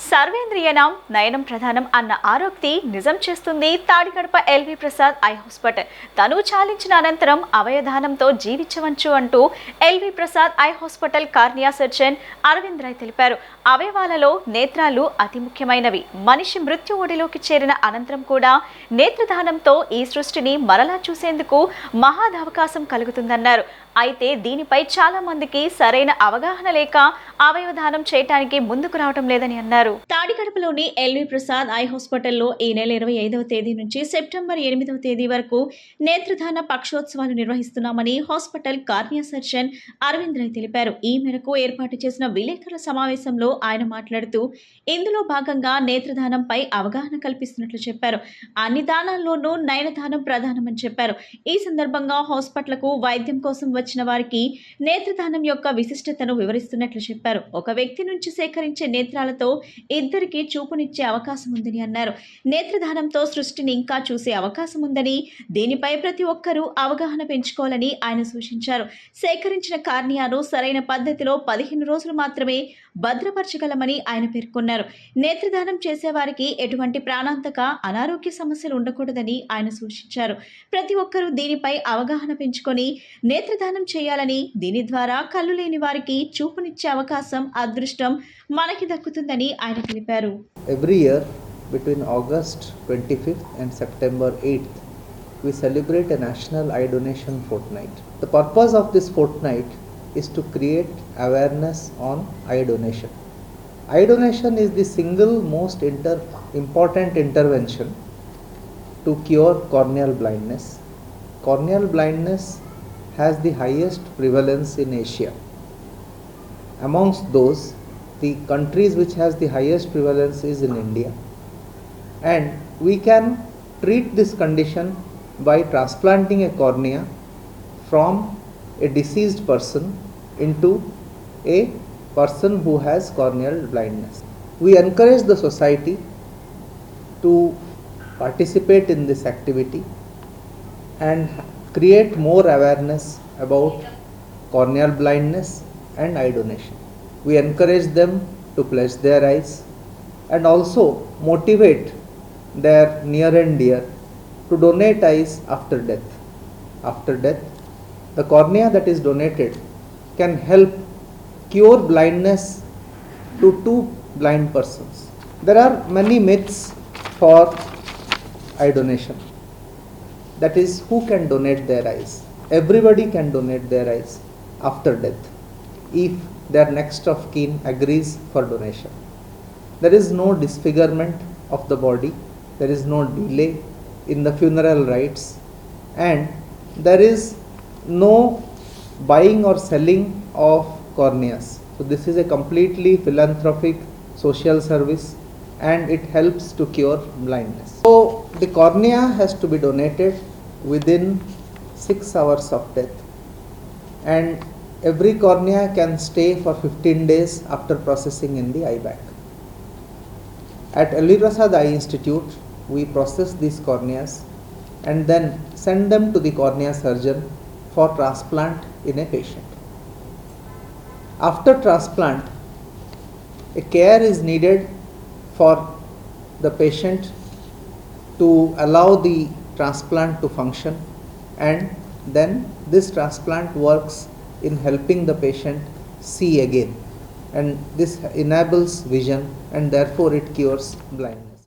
సర్వేంద్రియనం నయనం ప్రధానం అన్న ఆరోక్తి నిజం చేస్తుంది Tadikadapa LV Prasad eye hospital. తను చాలించిన అనంతరం అవయదానంతో జీవించవచ్చు అంటూ LV Prasad eye hospital cornea surgeon Aravind Rai తెలిపారు. అవయవాలలో నేత్రాలు అతి ముఖ్యమైనవి. మనిషి మృత్యు ఒడిలోకి చేరిన అనంతరం కూడా నేత్రదానంతో ఈ సృష్టిని మరలా చూసేందుకు మహాదవకాశం కలుగుతుందన్నారు. అయితే దీనిపై చాలా మందికి సరైన అవగాహన లేక అవయవదానం చేయడానికి ముందుకు రావడం లేదని అన్నారు. తాడికడపలోని ఎల్వి ప్రసాద్ ఐ హాస్పిటల్లో ఈ నెల 25వ తేదీ నుంచి సెప్టెంబర్ 8వ తేదీ వరకు నేత్రదాన పక్షోత్సవాలు నిర్వహిస్తున్నామని hospital cornea surgeon Aravind Rai తెలిపారు. ఈ మేరకు ఏర్పాటు చేసిన విలేకరుల సమావేశంలో ఆయన మాట్లాడుతూ ఇందులో భాగంగా నేత్రదానంపై అవగాహన కల్పిస్తున్నట్లు చెప్పారు. అన్ని దానాల్లోనూ నయనదానం ప్రధానమని చెప్పారు. ఈ సందర్భంగా హాస్పిటల్కు వైద్యం కోసం వచ్చిన వారికి నేత్రదానం యొక్క విశిష్టతను వివరిస్తున్నట్లు చెప్పారు. ఒక వ్యక్తి నుంచి సేకరించే నేత్రాలతో ఇద్దరికి చూపునిచ్చే అవకాశం ఉందని అన్నారు. నేత్రదానంతో సృష్టిని ఇంకా చూసే అవకాశం ఉందని, దీనిపై ప్రతి ఒక్కరూ అవగాహన పెంచుకోవాలని ఆయన సూచించారు. సేకరించిన కార్నియాను సరైన పద్ధతిలో 15 రోజులు మాత్రమే భద్రపరచగలమని ఆయన పేర్కొన్నారు. నేత్రదానం చేసేవారికి ఎటువంటి ప్రాణాంతక అనారోగ్య సమస్యలు ఉండకూడదని ఆయన సూచించారు. ప్రతి ఒక్కరూ దీనిపై అవగాహన పెంచుకొని నేత్రదానం చేయాలని, దీని ద్వారా కళ్ళు లేని వారికి చూపునిచ్చే అవకాశం, అదృష్టం మనకి దక్కుతుందని ఆయన తెలిపారు. Every year between August 25th and September 8th we celebrate a national eye donation fortnight. The purpose of this fortnight is to create awareness on eye donation. Eye donation is the single most important intervention to cure corneal blindness. Corneal blindness has the highest prevalence in Asia. Amongst those, the countries which has the highest prevalence is in India, and we can treat this condition by transplanting a cornea from a deceased person into a person who has corneal blindness. We encourage the society to participate in this activity and create more awareness about corneal blindness and eye donation. We encourage them to pledge their eyes and also motivate their near and dear to donate eyes after death. After death, the cornea that is donated can help cure blindness to 2 blind persons. There are many myths for eye donation. That is, who can donate their eyes? Everybody can donate their eyes after death if their next of kin agrees for donation. There is no disfigurement of the body, there is no delay in the funeral rites, and there is no buying or selling of corneas. So this is a completely philanthropic social service and it helps to cure blindness. So the cornea has to be donated within 6 hours of death, and every cornea can stay for 15 days after processing in the eye bank. At Elvi Prasad Eye Institute, we process these corneas and then send them to the cornea surgeon for transplant in a patient. After transplant, a care is needed for the patient to allow the transplant to function, and then this transplant works in helping the patient see again, and this enables vision and therefore it cures blindness.